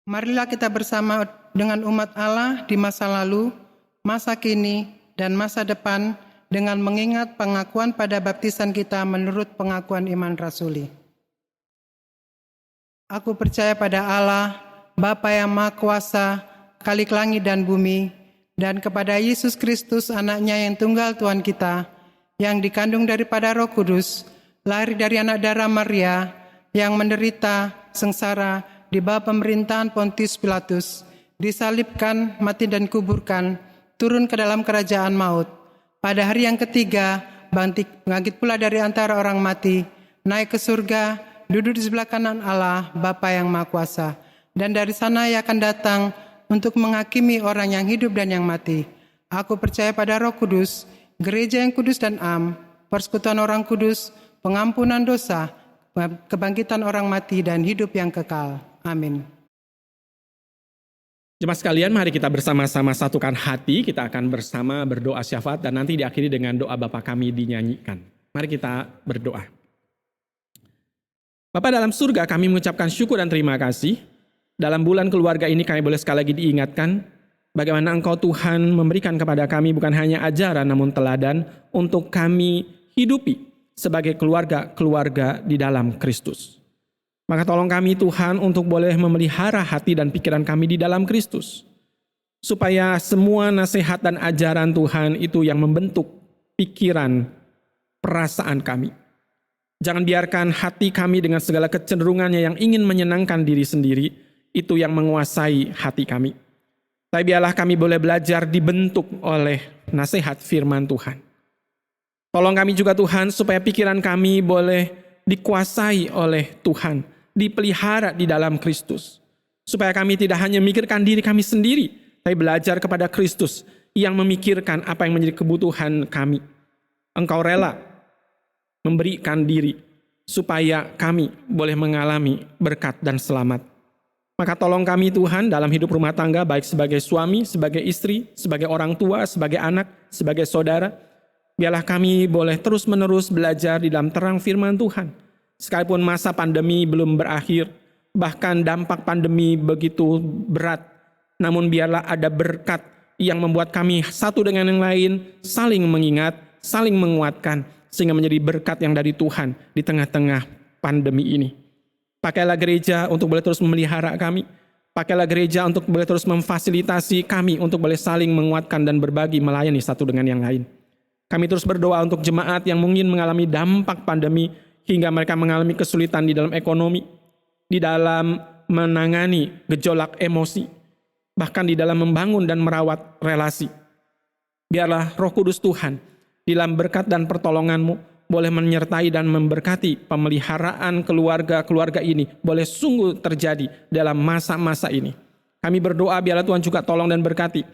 Marilah kita bersama dengan umat Allah di masa lalu, masa kini, dan masa depan dengan mengingat pengakuan pada baptisan kita menurut pengakuan iman rasuli. Aku percaya pada Allah, Bapa yang Maha Kuasa, Khalik langit dan bumi, dan kepada Yesus Kristus anaknya yang tunggal Tuhan kita, yang dikandung daripada Roh Kudus, lahir dari anak darah Maria, yang menderita, sengsara, di bawah pemerintahan Pontius Pilatus, disalibkan, mati dan kuburkan, turun ke dalam kerajaan maut. Pada hari yang ketiga, bangkit pula dari antara orang mati, naik ke surga, duduk di sebelah kanan Allah, Bapa yang Maha Kuasa. Dan dari sana ia akan datang untuk menghakimi orang yang hidup dan yang mati. Aku percaya pada Roh Kudus, gereja yang kudus dan am, persekutuan orang kudus, pengampunan dosa, kebangkitan orang mati dan hidup yang kekal. Amin. Jemaat sekalian, mari kita bersama-sama satukan hati, kita akan bersama berdoa syafaat dan nanti diakhiri dengan doa Bapa kami dinyanyikan. Mari kita berdoa. Bapa dalam surga, kami mengucapkan syukur dan terima kasih. Dalam bulan keluarga ini kami boleh sekali lagi diingatkan bagaimana Engkau Tuhan memberikan kepada kami bukan hanya ajaran namun teladan untuk kami hidupi sebagai keluarga di dalam Kristus. Maka tolong kami Tuhan untuk boleh memelihara hati dan pikiran kami di dalam Kristus. Supaya semua nasihat dan ajaran Tuhan itu yang membentuk pikiran, perasaan kami. Jangan biarkan hati kami dengan segala kecenderungannya yang ingin menyenangkan diri sendiri, itu yang menguasai hati kami. Tapi biarlah kami boleh belajar dibentuk oleh nasihat firman Tuhan. Tolong kami juga Tuhan supaya pikiran kami boleh dikuasai oleh Tuhan, dipelihara di dalam Kristus. Supaya kami tidak hanya memikirkan diri kami sendiri, tapi belajar kepada Kristus yang memikirkan apa yang menjadi kebutuhan kami. Engkau rela memberikan diri supaya kami boleh mengalami berkat dan selamat. Maka tolong kami Tuhan dalam hidup rumah tangga, baik sebagai suami, sebagai istri, sebagai orang tua, sebagai anak, sebagai saudara. Biarlah kami boleh terus-menerus belajar di dalam terang firman Tuhan. Sekalipun masa pandemi belum berakhir, bahkan dampak pandemi begitu berat, namun biarlah ada berkat yang membuat kami satu dengan yang lain saling mengingat, saling menguatkan, sehingga menjadi berkat yang dari Tuhan di tengah-tengah pandemi ini. Pakailah gereja untuk boleh terus memelihara kami. Pakailah gereja untuk boleh terus memfasilitasi kami untuk boleh saling menguatkan dan berbagi melayani satu dengan yang lain. Kami terus berdoa untuk jemaat yang mungkin mengalami dampak pandemi hingga mereka mengalami kesulitan di dalam ekonomi, di dalam menangani gejolak emosi, bahkan di dalam membangun dan merawat relasi. Biarlah Roh Kudus Tuhan di dalam berkat dan pertolongan-Mu boleh menyertai dan memberkati pemeliharaan keluarga ini boleh sungguh terjadi dalam masa-masa ini. Kami berdoa biarlah Tuhan juga tolong dan berkati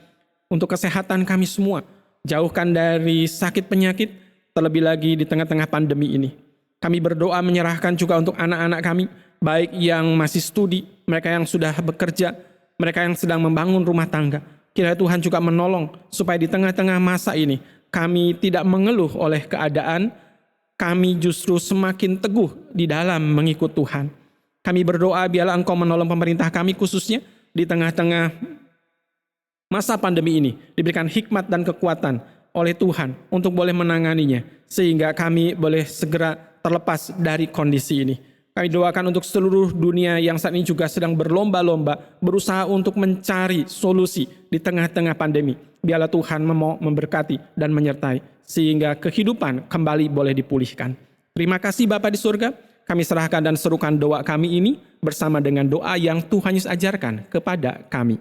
untuk kesehatan kami semua. Jauhkan dari sakit penyakit, terlebih lagi di tengah-tengah pandemi ini. Kami berdoa menyerahkan juga untuk anak-anak kami, baik yang masih studi, mereka yang sudah bekerja, mereka yang sedang membangun rumah tangga. Kiranya Tuhan juga menolong supaya di tengah-tengah masa ini kami tidak mengeluh oleh keadaan, kami justru semakin teguh di dalam mengikut Tuhan. Kami berdoa biarlah Engkau menolong pemerintah kami khususnya di tengah-tengah masa pandemi ini, diberikan hikmat dan kekuatan oleh Tuhan untuk boleh menanganinya, sehingga kami boleh segera terlepas dari kondisi ini. Kami doakan untuk seluruh dunia yang saat ini juga sedang berlomba-lomba, berusaha untuk mencari solusi di tengah-tengah pandemi. Biarlah Tuhan memberkati dan menyertai, sehingga kehidupan kembali boleh dipulihkan. Terima kasih Bapa di surga, kami serahkan dan serukan doa kami ini bersama dengan doa yang Tuhan Yesus ajarkan kepada kami.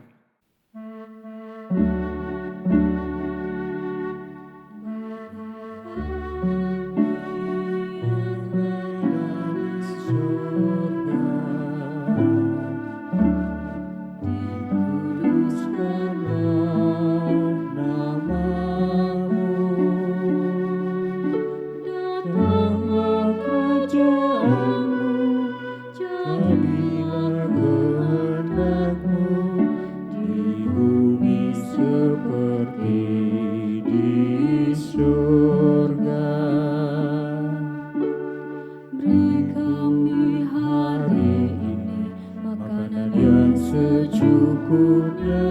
Jadilah kehendak-Mu syukurnya.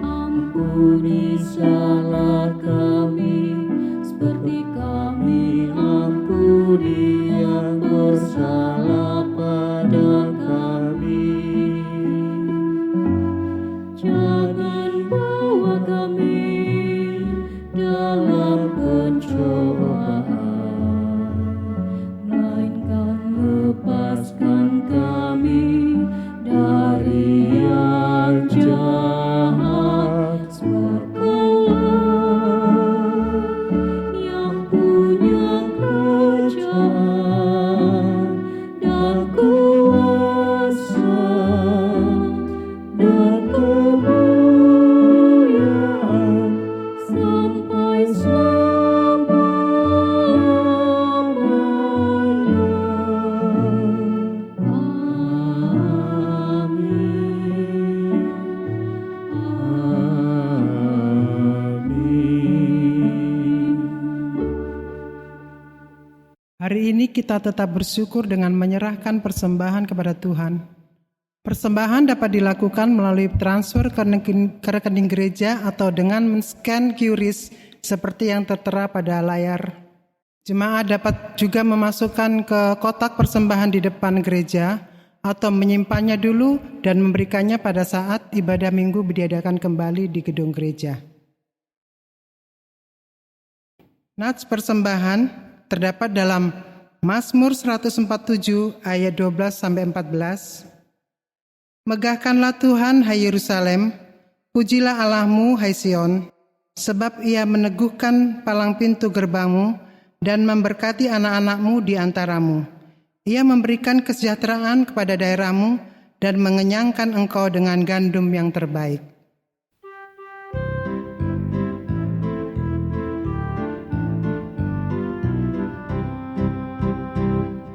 Ampuni salah kami, seperti kami ampuni yang bersalah pada kami. Jangan bawa kami dalam pencobaan, melainkan lepaskan kami dari yang jahat. Sebab Kaulah yang punya kerajaan dan kuasa dan kemuliaan sampai selama-lamanya. Hari ini kita tetap bersyukur dengan menyerahkan persembahan kepada Tuhan. Persembahan dapat dilakukan melalui transfer ke rekening gereja atau dengan men-scan QRIS seperti yang tertera pada layar. Jemaat dapat juga memasukkan ke kotak persembahan di depan gereja atau menyimpannya dulu dan memberikannya pada saat ibadah minggu diadakan kembali di gedung gereja. Nats persembahan terdapat dalam Mazmur 147 ayat 12-14. Megahkanlah Tuhan, hai Yerusalem, pujilah Allahmu, hai Sion, sebab ia meneguhkan palang pintu gerbangmu dan memberkati anak-anakmu di antaramu. Ia memberikan kesejahteraan kepada daerahmu dan mengenyangkan engkau dengan gandum yang terbaik.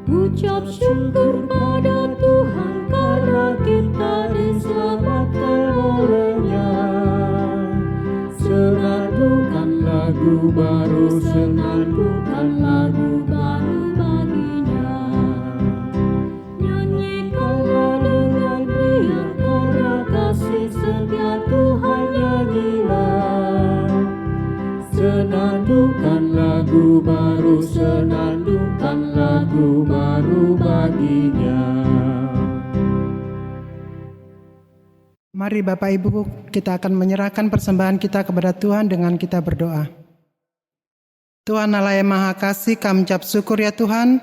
Ucap syukur pada Tuhan karena kita diselamatkan oleh-Nya. Senandungkan lagu baru, senandungkan lagu baru bagi-Nya. Nyanyikanlah dengan riang karena kasih setia Tuhan, nyanyilah. Senandungkan lagu baru, senandungkan lagu baru bagi-Nya. Mari Bapak Ibu, kita akan menyerahkan persembahan kita kepada Tuhan dengan kita berdoa. Tuhan Allah yang Maha Kasih, kami ucap syukur ya Tuhan,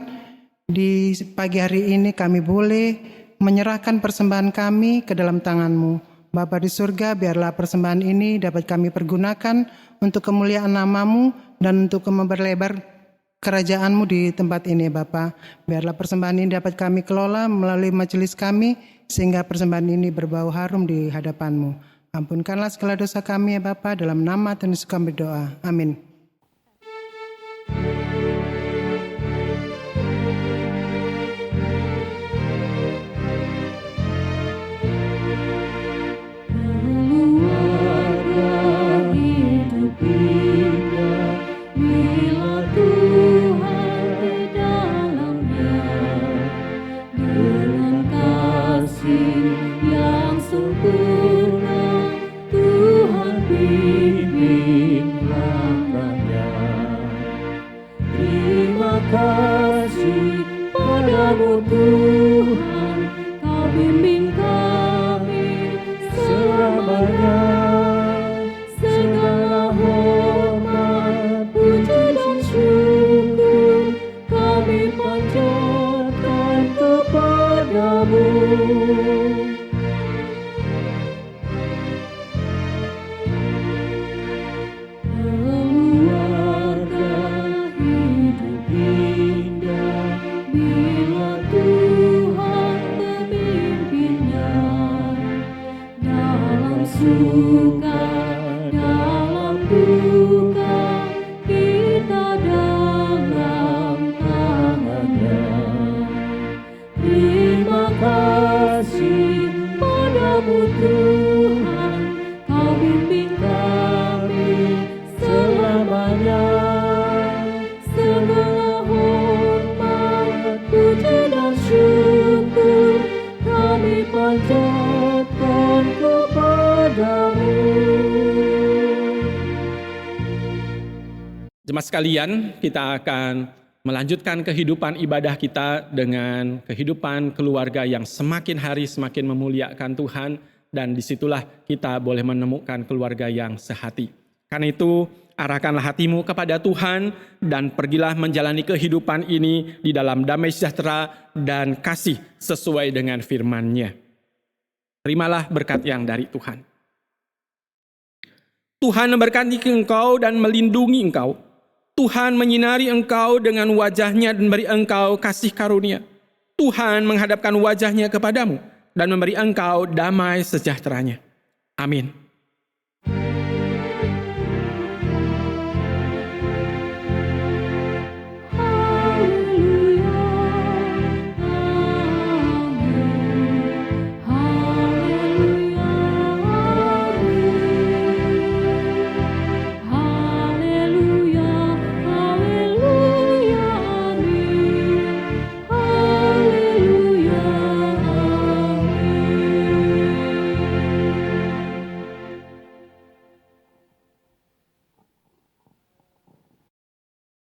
di pagi hari ini kami boleh menyerahkan persembahan kami ke dalam tangan-Mu. Bapa di surga, biarlah persembahan ini dapat kami pergunakan untuk kemuliaan nama-Mu dan untuk memperlebar kerajaan-Mu di tempat ini Bapa. Biarlah persembahan ini dapat kami kelola melalui majelis kami, sehingga persembahan ini berbau harum di hadapan-Mu. Ampunkanlah segala dosa kami ya Bapa, dalam nama Tuhan Yesus kami berdoa. Amin. Kasih padamu Tuhan, Kau bimbing kami selamanya. Segala hormat, puji dan syukur kami panjatkan kepadamu. Suka dalam duka, kita dalam tangan-Nya. Terima kasih padamu Tuhan, Kau bimbing kami selamanya. Segala hormat, puji dan syukur kami panjatkan Jemaat sekalian, kita akan melanjutkan kehidupan ibadah kita dengan kehidupan keluarga yang semakin hari semakin memuliakan Tuhan, dan disitulah kita boleh menemukan keluarga yang sehati. Karena itu, arahkanlah hatimu kepada Tuhan dan pergilah menjalani kehidupan ini di dalam damai sejahtera dan kasih sesuai dengan firman-Nya. Terimalah berkat yang dari Tuhan. Tuhan memberkati engkau dan melindungi engkau. Tuhan menyinari engkau dengan wajah-Nya dan memberi engkau kasih karunia. Tuhan menghadapkan wajah-Nya kepadamu dan memberi engkau damai sejahtera-Nya. Amin.